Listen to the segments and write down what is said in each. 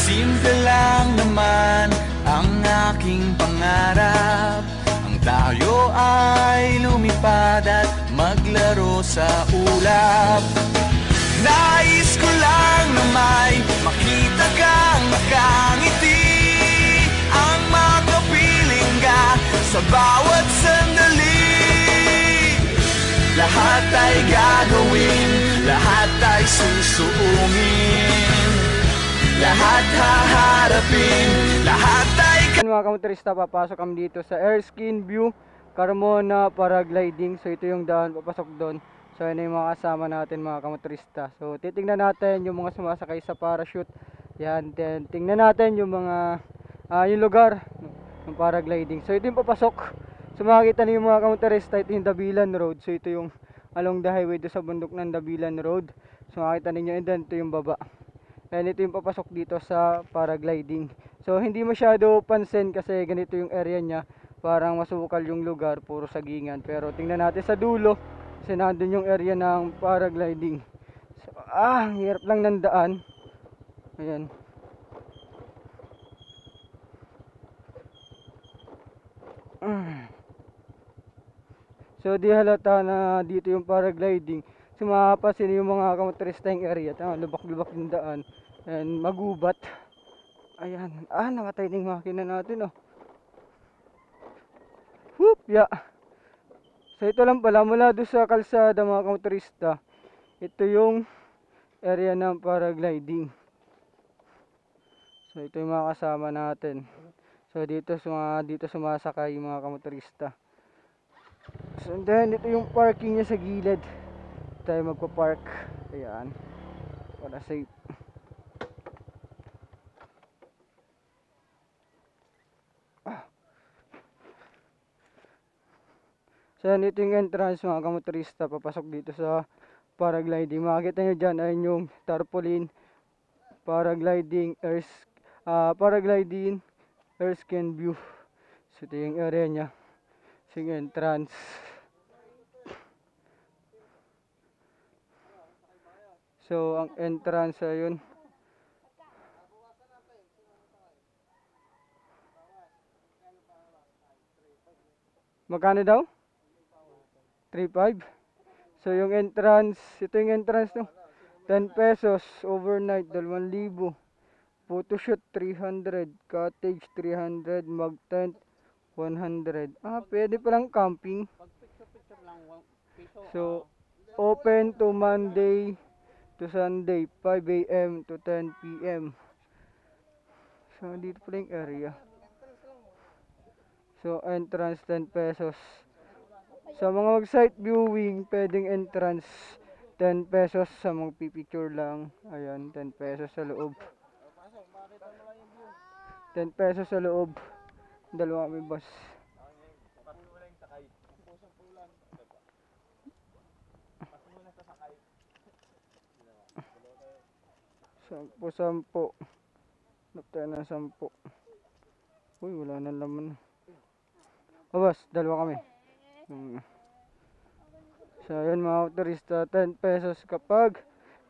Simple lang naman ang aking pangarap, ang tayo ay lumipad at maglaro sa ulap. Nais ko lang na may makita kang nakangiti, ang makapiling ka sa bawat sandali. Lahat ay gagawin, lahat ay susuungin, lahat haharapin, lahat ay... Mga kamotorista, papasok kami dito sa Erskine View Carmona Paragliding. So ito yung daan papasok doon. So yun yung mga kasama natin mga kamotorista. So titingnan natin yung mga sumasakay sa parachute. Yan, tingnan natin yung mga yung lugar ng paragliding. So ito yung papasok. So makikita niyo yung mga kamotorista, ito yung Dabilan Road. So ito yung along the highway do sa bundok ng Dabilan Road. So makikita niyo, and then ito yung baba. And ito yung papasok dito sa paragliding. So hindi masyado pansin kasi ganito yung area niya. Parang masukal yung lugar, puro sagingan. Pero tingnan natin sa dulo kasi nandun yung area ng paragliding. So, hirap lang ng daan. Ayan. So di halata na dito yung paragliding. So mapapansin yung mga kamotorista yung area. Lubak-lubak yung daan. And magubat. Ayan. Nakatay na yung makina natin, oh. Whoop, yeah. So ito lang pala, mula doon sa kalsada mga kamotorista, ito yung area ng paragliding. So ito yung mga kasama natin. So dito sumasakay yung mga kamotorista. So then ito yung parking niya sa gilid. Tayo magpa-park. Ayan. Para safe. So yan, ito yung entrance mga kamotorista papasok dito sa paragliding. Makikita nyo dyan ay yung tarpaulin, paragliding, Erskine View. So ito yung area nya. So yung entrance. So ang entrance ayun. Magkano daw? 3.5. So yung entrance, ito yung entrance, no? 10 pesos, overnight 2,000, photoshoot 300, cottage 300, mag tent 100. Pwede palang camping. So open to Monday to Sunday, 5 AM to 10 PM. So dito pala yung area. So entrance 10 pesos. Sa mga site viewing, pwedeng entrance 10 pesos. Sa mga pipicture lang, ayan, 10 pesos sa loob. 10 pesos sa loob. Dalawa kami bus. Sampo. Naptayo ng 10. Uy, wala na laman. Bus, dalawa kami. So yun mga turista, 10 pesos kapag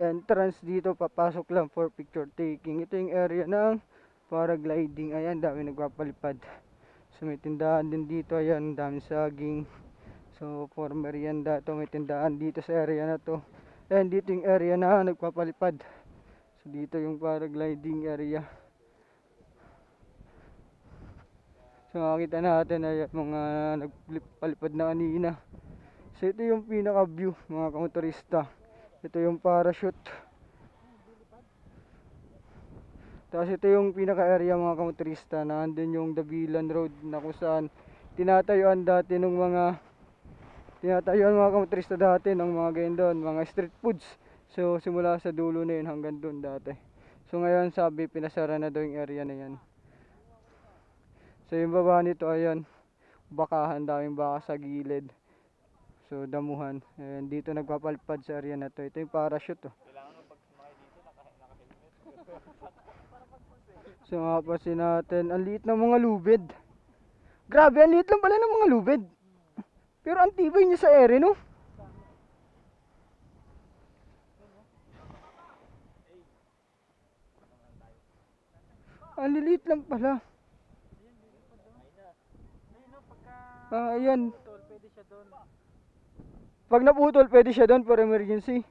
entrance dito, papasok lang for picture taking. Ito yung area ng paragliding. Ayan, dami nagpapalipad. So may tindahan din dito, ayan, dami saging. So for merienda to, may tindahan dito sa area na to. And dito yung area na nagpapalipad. So dito yung paragliding area. So makikita natin ay mga nagpalipad na kanina. So ito yung pinaka view mga kamotorista. Ito yung parachute. Tapos ito yung pinaka area mga kamotorista. Nandun yung Dabilan Road na kung saan tinatayuan mga kamotorista dati ng mga ganyan doon, mga street foods. So simula sa dulo na yun hanggang doon dati. So ngayon sabi pinasara na daw yung area na yan. So yung baba nito ayan, bakahan, daming baka sa gilid. So damuhan. And dito nagpapalpad sa area na to. Ito yung parachute, oh. So mapapansin natin, ang liit ng mga lubid. Grabe, ang liit lang pala ng mga lubid. Pero ang tibay niya sa ere, no? Ang liliit lang pala. Ayan. Pag naputol, pwede siya doon for emergency.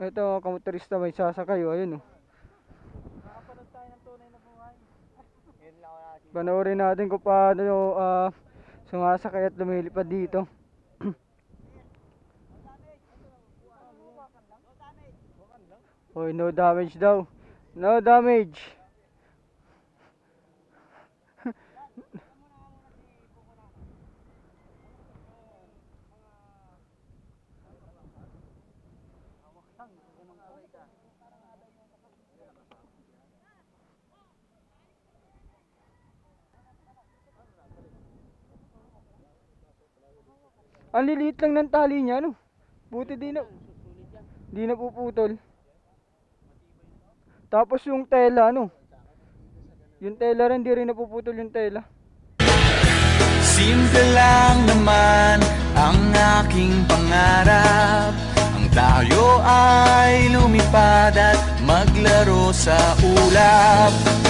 Ito, kamotorista may sasakay. Ayun, oh. Panoorin natin kung paano sumasakay at lumilipad dito. Hoy, no damage daw. No damage. Ang liliit lang ng tali niya, no? Buti di na puputol. Tapos yung tela, no? Yung tela rin, di rin napuputol yung tela. Simple lang naman ang aking pangarap. Ang tayo ay lumipad at maglaro sa ulap.